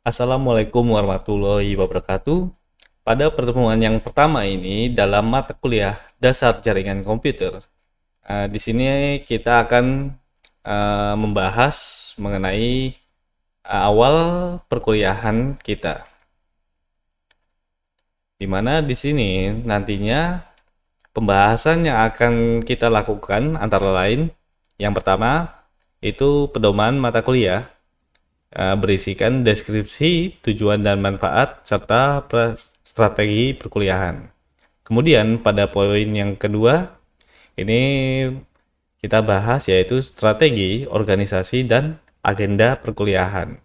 Assalamualaikum warahmatullahi wabarakatuh. Pada pertemuan yang pertama ini dalam mata kuliah dasar jaringan komputer, di sini kita akan membahas mengenai awal perkuliahan kita. Di mana di sini nantinya pembahasan yang akan kita lakukan antara lain yang pertama itu pedoman mata kuliah, berisikan deskripsi, tujuan dan manfaat, serta strategi perkuliahan. Kemudian pada poin yang kedua, ini kita bahas yaitu strategi, organisasi, dan agenda perkuliahan,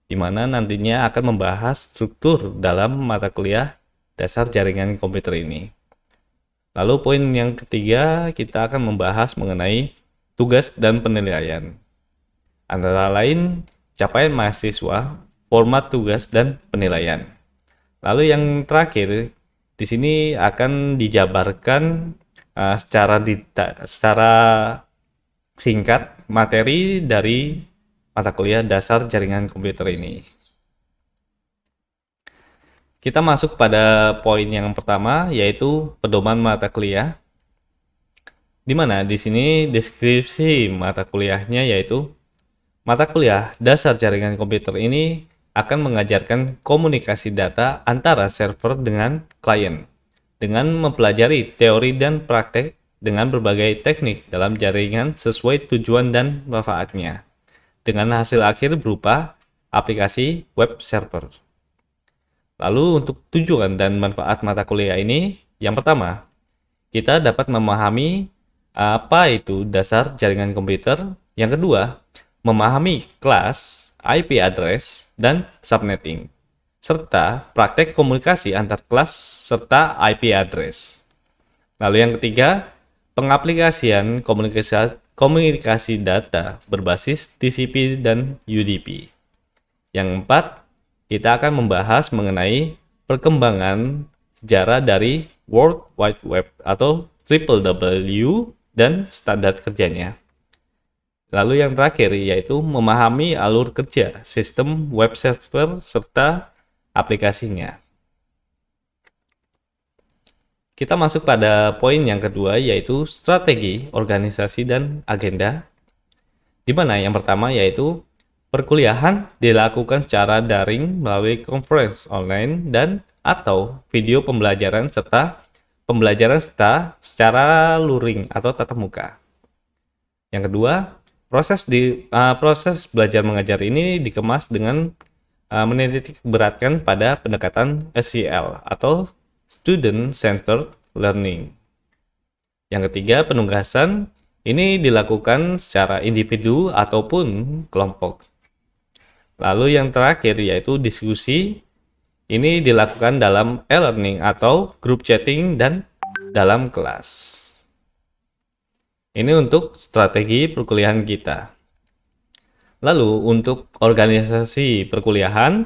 di mana nantinya akan membahas struktur dalam mata kuliah dasar jaringan komputer ini. Lalu poin yang ketiga, kita akan membahas mengenai tugas dan penilaian. Antara lain, capaian mahasiswa, format tugas, dan penilaian. Lalu yang terakhir, di sini akan dijabarkan secara singkat materi dari mata kuliah dasar jaringan komputer ini. Kita masuk pada poin yang pertama, yaitu pedoman mata kuliah. Di mana di sini deskripsi mata kuliahnya yaitu mata kuliah dasar jaringan komputer ini akan mengajarkan komunikasi data antara server dengan klien dengan mempelajari teori dan praktek dengan berbagai teknik dalam jaringan sesuai tujuan dan manfaatnya, dengan hasil akhir berupa aplikasi web server. Lalu untuk tujuan dan manfaat mata kuliah ini, yang pertama, kita dapat memahami apa itu dasar jaringan komputer. Yang kedua, memahami kelas, IP address, dan subnetting, serta praktek komunikasi antar kelas serta IP address. Lalu yang ketiga, pengaplikasian komunikasi data berbasis TCP dan UDP. Yang keempat, kita akan membahas mengenai perkembangan sejarah dari World Wide Web atau WWW dan standar kerjanya. Lalu yang terakhir yaitu memahami alur kerja sistem web server serta aplikasinya. Kita masuk pada poin yang kedua yaitu strategi, organisasi, dan agenda. Di mana yang pertama yaitu perkuliahan dilakukan secara daring melalui conference online dan atau video pembelajaran serta secara luring atau tatap muka. Yang kedua, proses belajar mengajar ini dikemas dengan menitik beratkan pada pendekatan SCL atau Student Centered Learning. Yang ketiga, penugasan ini dilakukan secara individu ataupun kelompok. Lalu yang terakhir yaitu diskusi, ini dilakukan dalam e-learning atau group chatting dan dalam kelas. Ini untuk strategi perkuliahan kita. Lalu untuk organisasi perkuliahan,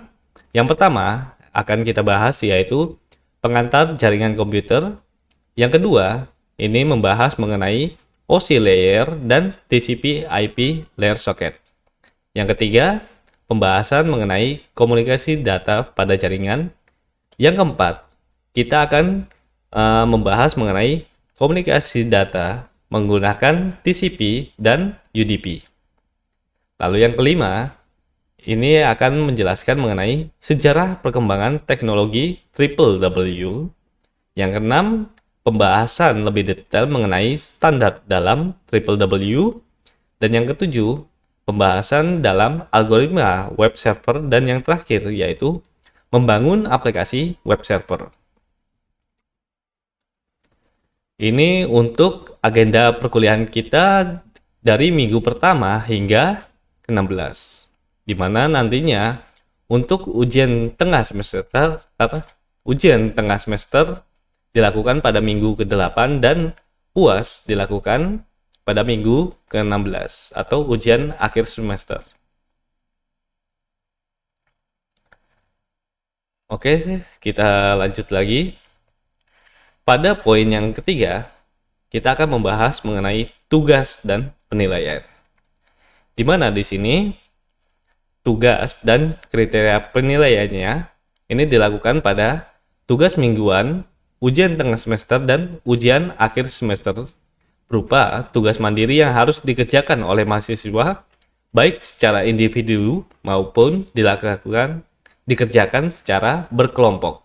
yang pertama akan kita bahas yaitu pengantar jaringan komputer. Yang kedua, ini membahas mengenai OSI layer dan TCP IP layer socket. Yang ketiga, pembahasan mengenai komunikasi data pada jaringan. Yang keempat, kita akan membahas mengenai komunikasi data menggunakan TCP dan UDP. Lalu yang kelima, ini akan menjelaskan mengenai sejarah perkembangan teknologi WWW. Yang keenam, pembahasan lebih detail mengenai standar dalam WWW. Dan yang ketujuh, pembahasan dalam algoritma web server, dan yang terakhir yaitu membangun aplikasi web server. Ini untuk agenda perkuliahan kita dari minggu pertama hingga ke-16, di mana nantinya untuk ujian tengah semester dilakukan pada minggu ke-8 dan UAS dilakukan pada minggu ke-16 atau ujian akhir semester. Oke, kita lanjut lagi. Pada poin yang ketiga, kita akan membahas mengenai tugas dan penilaian. Di mana di sini tugas dan kriteria penilaiannya ini dilakukan pada tugas mingguan, ujian tengah semester, dan ujian akhir semester berupa tugas mandiri yang harus dikerjakan oleh mahasiswa baik secara individu maupun dikerjakan secara berkelompok.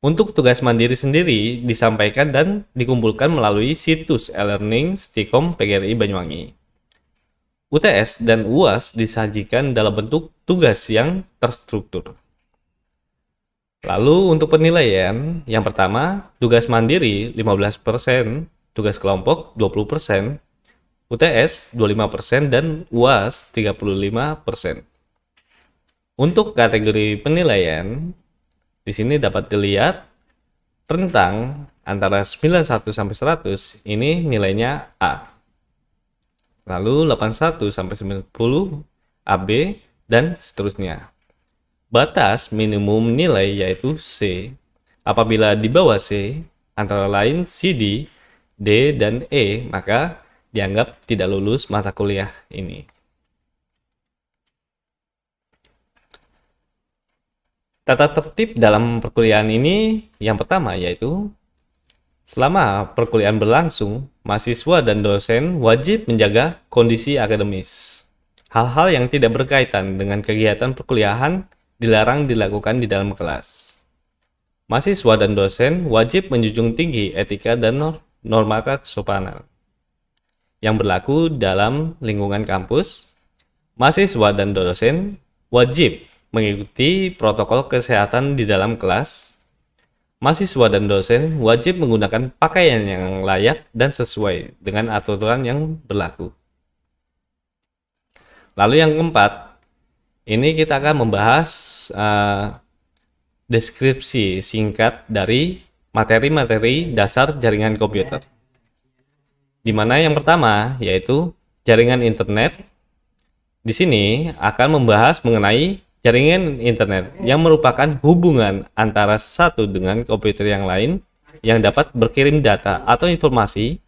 Untuk tugas mandiri sendiri disampaikan dan dikumpulkan melalui situs e-learning Stikom PGRI Banyuwangi. UTS dan UAS disajikan dalam bentuk tugas yang terstruktur. Lalu untuk penilaian, yang pertama, tugas mandiri 15%, tugas kelompok 20%, UTS 25%, dan UAS 35%. Untuk kategori penilaian, di sini dapat dilihat rentang antara 91 sampai 100 ini nilainya A. Lalu 81 sampai 90 AB dan seterusnya. Batas minimum nilai yaitu C. Apabila di bawah C, antara lain CD, D, dan E, maka dianggap tidak lulus mata kuliah ini. Tata tertib dalam perkuliahan ini yang pertama yaitu selama perkuliahan berlangsung, mahasiswa dan dosen wajib menjaga kondisi akademis. Hal-hal yang tidak berkaitan dengan kegiatan perkuliahan dilarang dilakukan di dalam kelas. Mahasiswa dan dosen wajib menjunjung tinggi etika dan norma kesopanan yang berlaku dalam lingkungan kampus. Mahasiswa dan dosen wajib mengikuti protokol kesehatan di dalam kelas. Mahasiswa dan dosen wajib menggunakan pakaian yang layak dan sesuai dengan aturan yang berlaku. Lalu yang keempat, ini kita akan membahas deskripsi singkat dari materi-materi dasar jaringan komputer. Di mana yang pertama yaitu jaringan internet. Di sini akan membahas mengenai jaringan internet yang merupakan hubungan antara satu dengan komputer yang lain yang dapat berkirim data atau informasi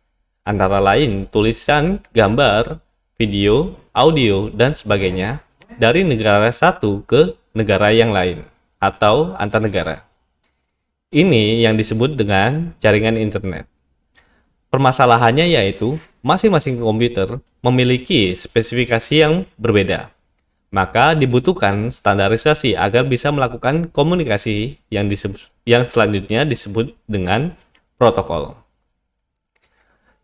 antara lain tulisan, gambar, video, audio, dan sebagainya dari negara satu ke negara yang lain atau antar negara. Ini yang disebut dengan jaringan internet. Permasalahannya yaitu masing-masing komputer memiliki spesifikasi yang berbeda. Maka dibutuhkan standarisasi agar bisa melakukan komunikasi yang selanjutnya disebut dengan protokol.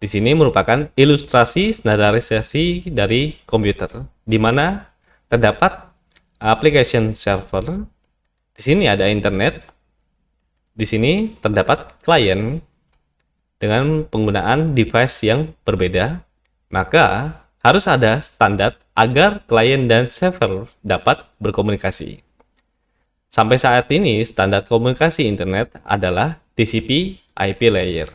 Di sini merupakan ilustrasi standarisasi dari komputer, di mana terdapat application server. Di sini ada internet. Di sini terdapat klien dengan penggunaan device yang berbeda. Maka harus ada standar agar klien dan server dapat berkomunikasi. Sampai saat ini, standar komunikasi internet adalah TCP/IP layer.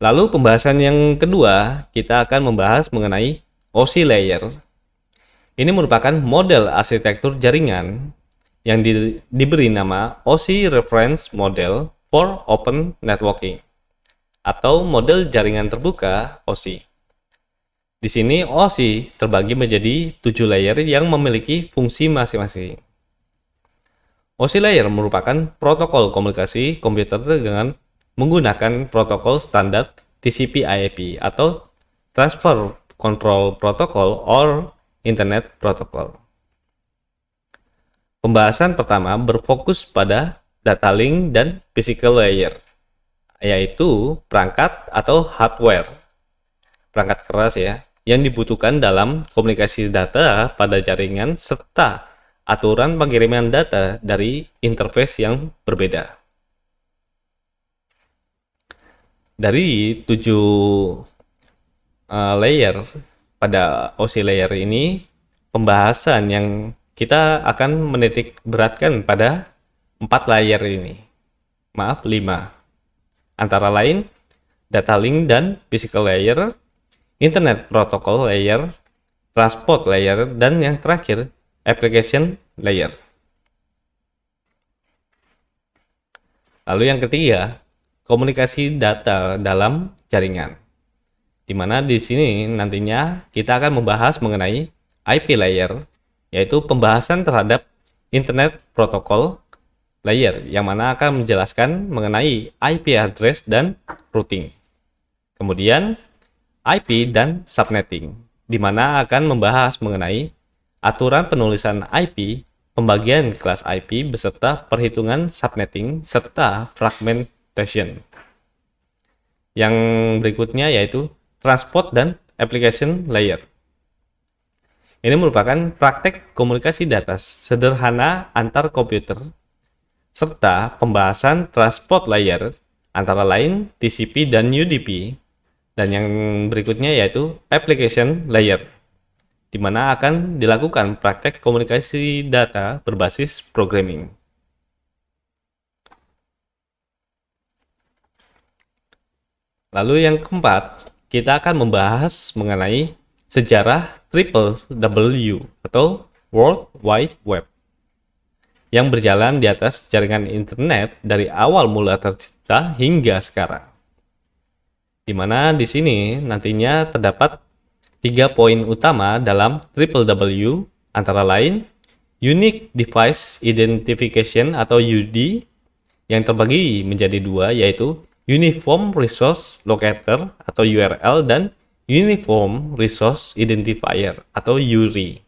Lalu pembahasan yang kedua, kita akan membahas mengenai OSI layer. Ini merupakan model arsitektur jaringan yang diberi nama OSI Reference Model for Open Networking atau model jaringan terbuka OSI. Di sini OSI terbagi menjadi 7 layer yang memiliki fungsi masing-masing. OSI layer merupakan protokol komunikasi komputer dengan menggunakan protokol standar TCP/IP atau Transfer Control Protocol or Internet Protocol. Pembahasan pertama berfokus pada data link dan physical layer, yaitu perangkat atau hardware, perangkat keras ya, yang dibutuhkan dalam komunikasi data pada jaringan serta aturan pengiriman data dari interface yang berbeda. Dari 7 layer pada OSI layer ini, pembahasan yang kita akan menitik beratkan pada 4 layer ini. 5. Antara lain data link dan physical layer, internet protocol layer, transport layer, dan yang terakhir application layer. Lalu yang ketiga, komunikasi data dalam jaringan. di mana di sini nantinya kita akan membahas mengenai IP layer, yaitu pembahasan terhadap Internet Protocol Layer, yang mana akan menjelaskan mengenai IP address dan routing. Kemudian IP dan subnetting, di mana akan membahas mengenai aturan penulisan IP, pembagian kelas IP beserta perhitungan subnetting serta fragmentation. Yang berikutnya yaitu transport dan application layer. Ini merupakan praktek komunikasi data sederhana antar komputer serta pembahasan transport layer antara lain TCP dan UDP. Dan yang berikutnya yaitu application layer, di mana akan dilakukan praktek komunikasi data berbasis programming. Lalu yang keempat, kita akan membahas mengenai sejarah Triple W atau World Wide Web yang berjalan di atas jaringan internet dari awal mula tercipta hingga sekarang. Di mana di sini nantinya terdapat 3 poin utama dalam Triple W, antara lain Unique Device Identification atau UD yang terbagi menjadi 2, yaitu Uniform Resource Locator atau URL dan Uniform Resource Identifier atau URI.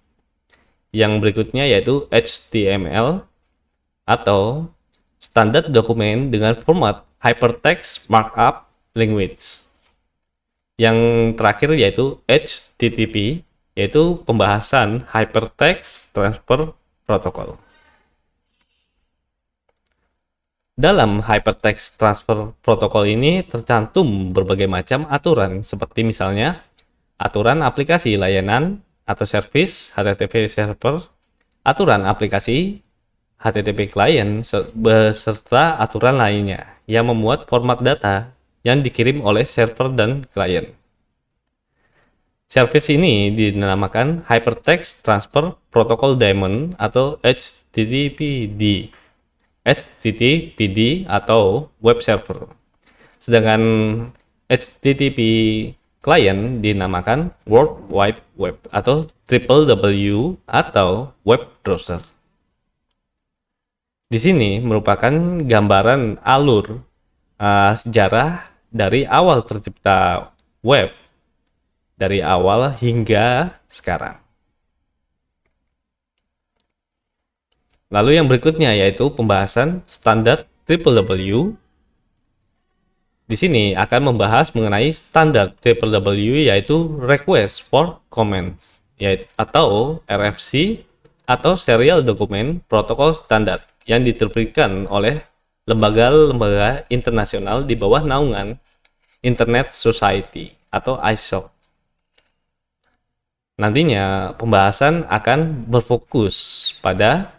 Yang berikutnya yaitu HTML atau standar dokumen dengan format Hypertext Markup Language. Yang terakhir yaitu HTTP, yaitu pembahasan Hypertext Transfer Protocol. Dalam Hypertext Transfer Protocol ini tercantum berbagai macam aturan, seperti misalnya aturan aplikasi layanan atau service HTTP server, aturan aplikasi HTTP client, beserta aturan lainnya yang memuat format data yang dikirim oleh server dan klien. Service ini dinamakan Hypertext Transfer Protocol Daemon atau HTTPD. HTTPD atau web server. Sedangkan HTTP client dinamakan World Wide Web atau Triple W atau web browser. Di sini merupakan gambaran alur sejarah dari awal tercipta web, dari awal hingga sekarang. Lalu yang berikutnya yaitu pembahasan standar Triple W. Di sini akan membahas mengenai standar Triple W, yaitu Request for Comments, yaitu atau RFC atau Serial Document Protocol Standard, yang diterbitkan oleh lembaga-lembaga internasional di bawah naungan Internet Society atau ISO. Nantinya pembahasan akan berfokus pada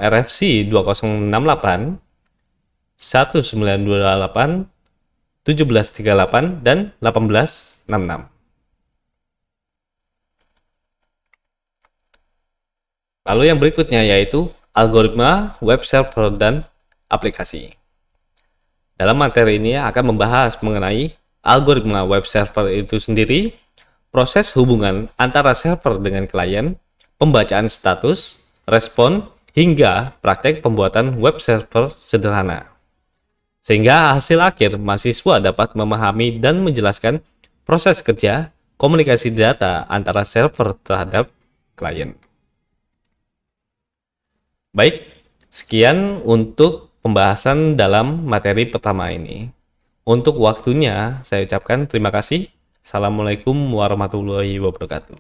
RFC 2068, 1928, 1738, dan 1866. Lalu yang berikutnya yaitu algoritma web server dan aplikasi. Dalam materi ini akan membahas mengenai algoritma web server itu sendiri, proses hubungan antara server dengan klien, pembacaan status, respon, hingga praktek pembuatan web server sederhana. Sehingga hasil akhir mahasiswa dapat memahami dan menjelaskan proses kerja komunikasi data antara server terhadap klien. Baik, sekian untuk pembahasan dalam materi pertama ini. Untuk waktunya, saya ucapkan terima kasih. Assalamualaikum warahmatullahi wabarakatuh.